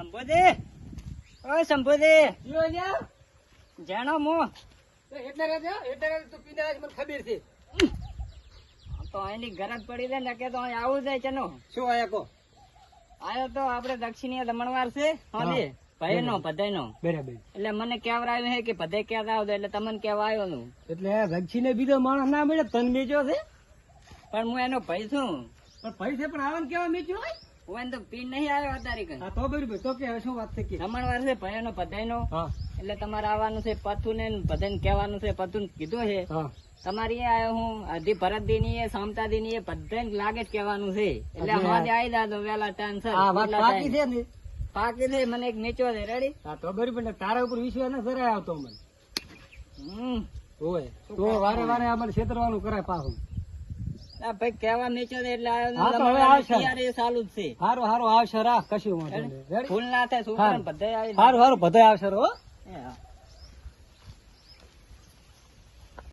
સંભોદે ઓય સંભોદે જાણો મો એટલે તું પીને મને ખબર છે. તો એની ગરજ પડી દે ને કે તો અહીં આવું જાય ચનો શું આયા કો? આયો તો આપડે દક્ષિણીય દમણવાર છે હા ભાઈ નો ભદાઈ નો બરાબર. એટલે મને કહેવરાયું છે કે ભદે ક્યાં આવ એટલે તમને કહેવા આવ્યો નું એટલે રક્ષી ને બીજો માણસ ના મળે તન મેચ્યો છે. પણ હું એનો ભાઈ છું પણ પૈસે પણ આવન કેવા મેચ્યો હોય? હું એને તો પીન નહીં આવ્યો અત્યારે કઈ હા તો બરાબર. તો કે હવે શું વાત છે કે? દમણવાર છે ભાઈ નો ભદાઈ નો હા એટલે તમારે આવવાનું છે પથું ને ભદાઈ કહેવાનું છે પથું કીધું છે હા તમારી એ આવ્યો હું અધી ભરત દી ની સમતા દી ની બધા લાગે જ કહેવાનું છે એટલે અરે અમારે આવી દાદો વેલા ટાઈમ સર આ વાત બાકી છે ને. પાકી છે મને એક મેચો છે રેડી હા તો બરાબર. ને તારા ઉપર વિશ્વાસ ન જરાય આવતો મને. હોય તો વારે વારે અમારે છેતરવાનું કરાય પાછું. આ ભાઈ કેવા મેચો છે એટલે હા તો હવે આવશે. આવ્યો ચાલુ જ છે હારું હારું આવશે. રાખ કશું વાંધો નહીં. ફૂલ ના થાય છોકરા બધા આવી હારું હારું બધા આવશે હો. જાય.